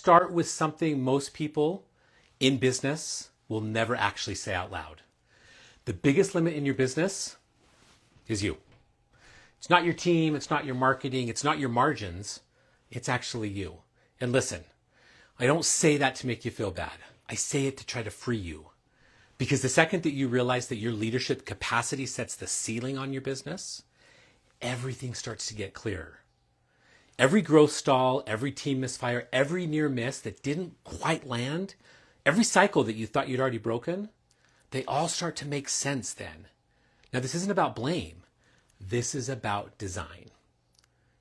start with something most people in business will never actually say out loud. The biggest limit in your business is you. It's not your team, it's not your marketing, it's not your margins, it's actually you. And listen, I don't say that to make you feel bad. I say it to try to free you. Because the second that you realize that your leadership capacity sets the ceiling on your business, everything starts to get clearer. Every growth stall, every team misfire, every near miss that didn't quite land, every cycle that you thought you'd already broken, they all start to make sense then. Now, this isn't about blame. This is about design.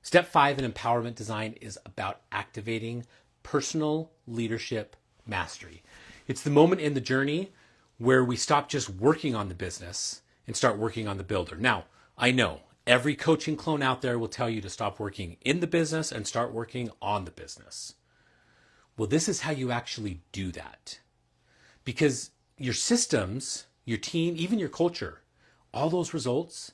Step 5 in empowerment design is about activating personal leadership mastery. It's the moment in the journey where we stop just working on the business and start working on the builder. Now, I know every coaching clone out there will tell you to stop working in the business and start working on the business. Well, this is how you actually do that. Because your systems, your team, even your culture, all those results,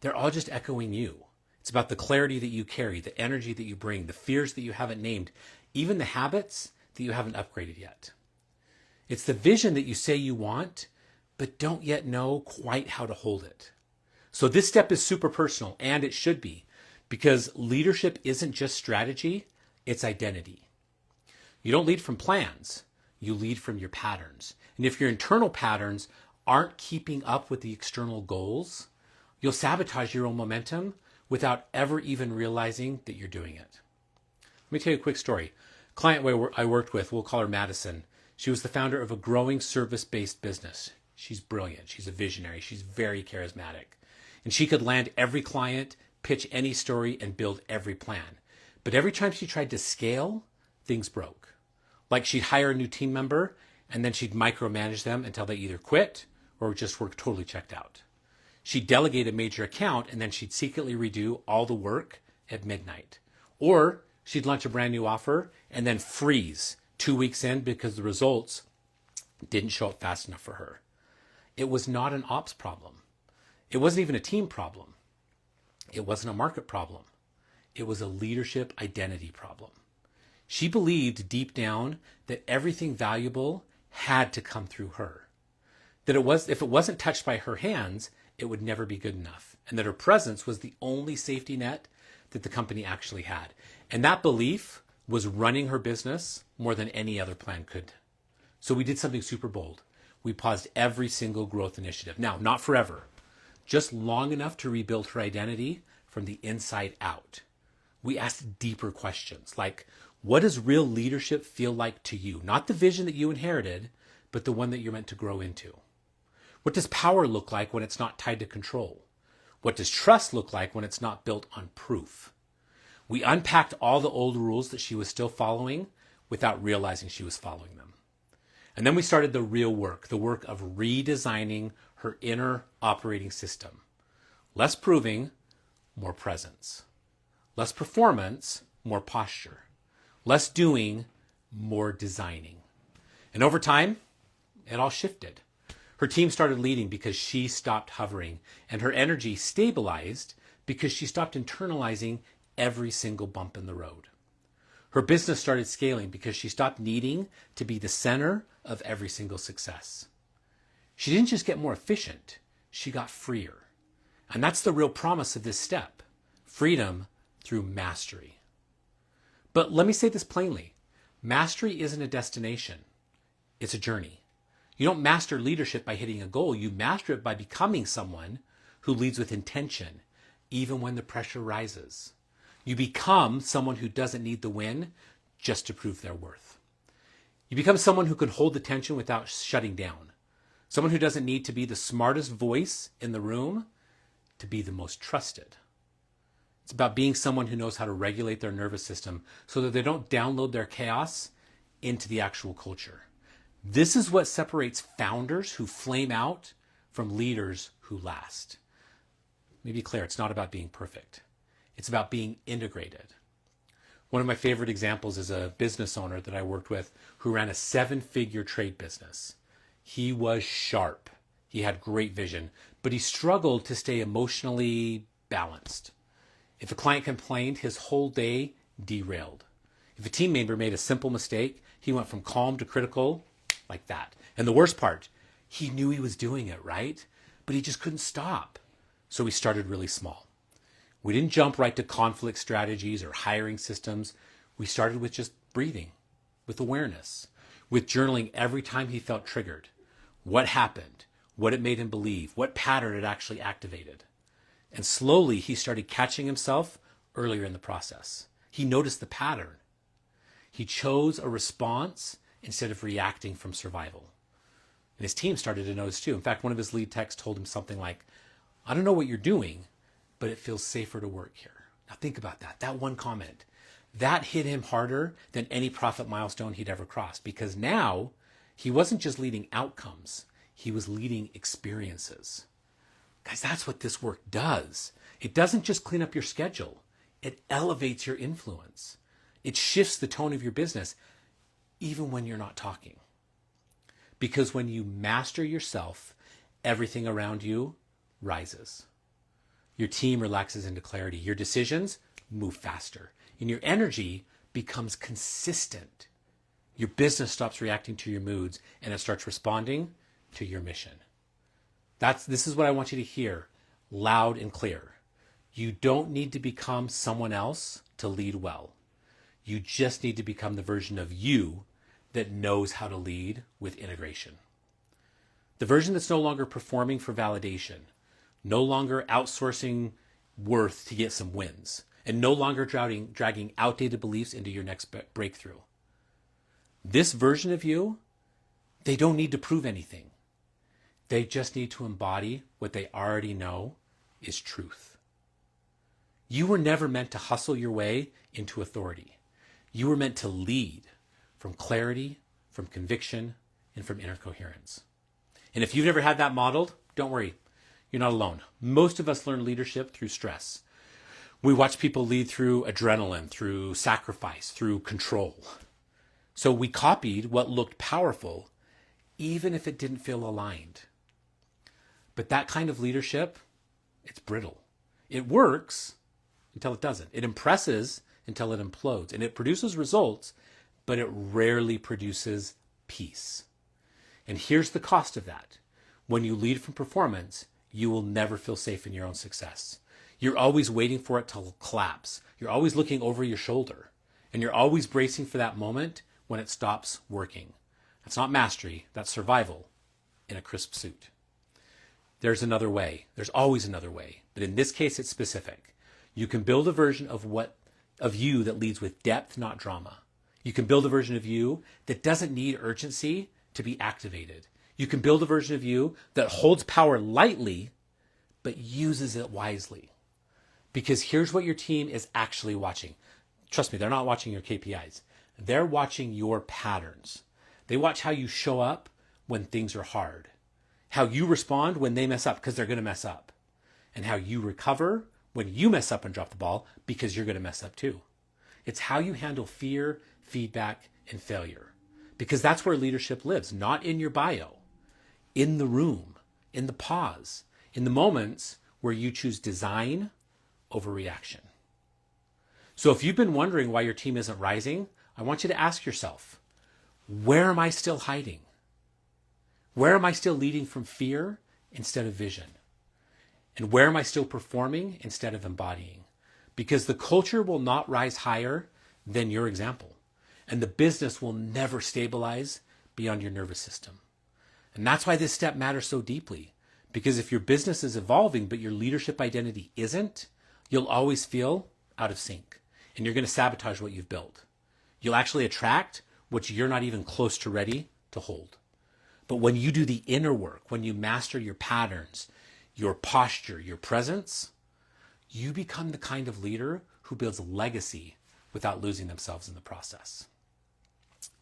they're all just echoing you. It's about the clarity that you carry, the energy that you bring, the fears that you haven't named, even the habits that you haven't upgraded yet. It's the vision that you say you want, but don't yet know quite how to hold it. So this step is super personal, and it should be, because leadership isn't just strategy, it's identity. You don't lead from plans, you lead from your patterns. And if your internal patterns aren't keeping up with the external goals, you'll sabotage your own momentum without ever even realizing that you're doing it. Let me tell you a quick story. A client I worked with, we'll call her Madison. She was the founder of a growing service-based business. She's brilliant. She's a visionary. She's very charismatic. And she could land every client, pitch any story, and build every plan. But every time she tried to scale, things broke. Like she'd hire a new team member, and then she'd micromanage them until they either quit or just were totally checked out. She'd delegate a major account, and then she'd secretly redo all the work at midnight. Or she'd launch a brand new offer and then freeze 2 weeks in because the results didn't show up fast enough for her. It was not an ops problem. It wasn't even a team problem. It wasn't a market problem. It was a leadership identity problem. She believed deep down that everything valuable had to come through her. That if it wasn't touched by her hands, it would never be good enough. And that her presence was the only safety net that the company actually had. And that belief was running her business more than any other plan could. So we did something super bold. We paused every single growth initiative. Now, not forever, just long enough to rebuild her identity from the inside out. We asked deeper questions like, what does real leadership feel like to you? Not the vision that you inherited, but the one that you're meant to grow into. What does power look like when it's not tied to control? What does trust look like when it's not built on proof? We unpacked all the old rules that she was still following without realizing she was following them. And then we started the real work, the work of redesigning her inner operating system. Less proving, more presence. Less performance, more posture. Less doing, more designing. And over time, it all shifted. Her team started leading because she stopped hovering, and her energy stabilized because she stopped internalizing every single bump in the road. Her business started scaling because she stopped needing to be the center of every single success. She didn't just get more efficient, she got freer. And that's the real promise of this step, freedom through mastery. But let me say this plainly, mastery isn't a destination, it's a journey. You don't master leadership by hitting a goal, you master it by becoming someone who leads with intention, even when the pressure rises. You become someone who doesn't need the win just to prove their worth. You become someone who can hold the tension without shutting down. Someone who doesn't need to be the smartest voice in the room to be the most trusted. It's about being someone who knows how to regulate their nervous system so that they don't download their chaos into the actual culture. This is what separates founders who flame out from leaders who last. Let me be clear, it's not about being perfect. It's about being integrated. One of my favorite examples is a business owner that I worked with who ran a 7-figure trade business. He was sharp. He had great vision, but he struggled to stay emotionally balanced. If a client complained, his whole day derailed. If a team member made a simple mistake, he went from calm to critical like that. And the worst part, he knew he was doing it, right? But he just couldn't stop. So we started really small. We didn't jump right to conflict strategies or hiring systems. We started with just breathing, with awareness, with journaling every time he felt triggered. What happened, what it made him believe, what pattern it actually activated. And slowly he started catching himself earlier in the process. He noticed the pattern. He chose a response instead of reacting from survival. And his team started to notice too. In fact, one of his lead techs told him something like, I don't know what you're doing, but it feels safer to work here. Now think about that. That one comment. That hit him harder than any profit milestone he'd ever crossed, because now he wasn't just leading outcomes, he was leading experiences. Guys, that's what this work does. It doesn't just clean up your schedule. It elevates your influence. It shifts the tone of your business, even when you're not talking. Because when you master yourself, everything around you rises. Your team relaxes into clarity. Your decisions move faster. And your energy becomes consistent. Your business stops reacting to your moods and it starts responding to your mission. This is what I want you to hear loud and clear. You don't need to become someone else to lead well. You just need to become the version of you that knows how to lead with integration. The version that's no longer performing for validation, no longer outsourcing worth to get some wins, and no longer dragging outdated beliefs into your next breakthrough. This version of you, they don't need to prove anything. They just need to embody what they already know is truth. You were never meant to hustle your way into authority. You were meant to lead from clarity, from conviction, and from inner coherence. And if you've never had that modeled, don't worry. You're not alone. Most of us learn leadership through stress. We watch people lead through adrenaline, through sacrifice, through control. So we copied what looked powerful, even if it didn't feel aligned. But that kind of leadership, it's brittle. It works until it doesn't. It impresses until it implodes. And it produces results, but it rarely produces peace. And here's the cost of that. When you lead from performance, you will never feel safe in your own success. You're always waiting for it to collapse. You're always looking over your shoulder. And you're always bracing for that moment when it stops working. That's not mastery, that's survival in a crisp suit. There's another way. There's always another way. But in this case, it's specific. You can build a version of you that leads with depth, not drama. You can build a version of you that doesn't need urgency to be activated. You can build a version of you that holds power lightly, but uses it wisely. Because here's what your team is actually watching. Trust me, they're not watching your KPIs. They're watching your patterns. They watch how you show up when things are hard, how you respond when they mess up, because they're going to mess up, and how you recover when you mess up and drop the ball, because you're going to mess up too. It's how you handle fear, feedback, and failure, because that's where leadership lives, not in your bio, in the room, in the pause, in the moments where you choose design over reaction. So if you've been wondering why your team isn't rising, I want you to ask yourself, where am I still hiding? Where am I still leading from fear instead of vision? And where am I still performing instead of embodying? Because the culture will not rise higher than your example. And the business will never stabilize beyond your nervous system. And that's why this step matters so deeply. Because if your business is evolving, but your leadership identity isn't, you'll always feel out of sync. And you're going to sabotage what you've built. You'll actually attract what you're not even close to ready to hold. But when you do the inner work, when you master your patterns, your posture, your presence, you become the kind of leader who builds a legacy without losing themselves in the process.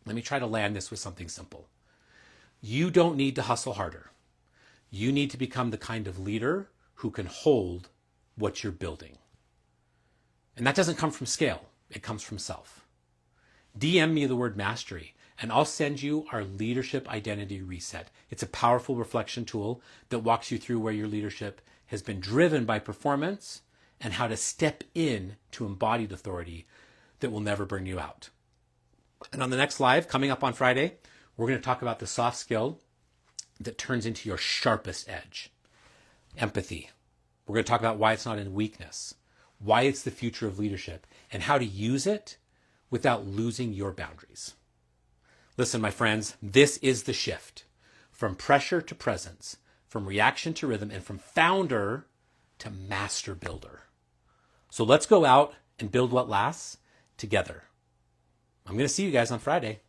Let me try to land this with something simple. You don't need to hustle harder. You need to become the kind of leader who can hold what you're building. And that doesn't come from scale. It comes from self. DM me the word mastery, and I'll send you our leadership identity reset. It's a powerful reflection tool that walks you through where your leadership has been driven by performance and how to step in to embodied authority that will never burn you out. And on the next live, coming up on Friday, we're going to talk about the soft skill that turns into your sharpest edge. Empathy. We're going to talk about why it's not in weakness, why it's the future of leadership, and how to use it without losing your boundaries. Listen, my friends, this is the shift from pressure to presence, from reaction to rhythm, and from founder to master builder. So let's go out and build what lasts together. I'm going to see you guys on Friday.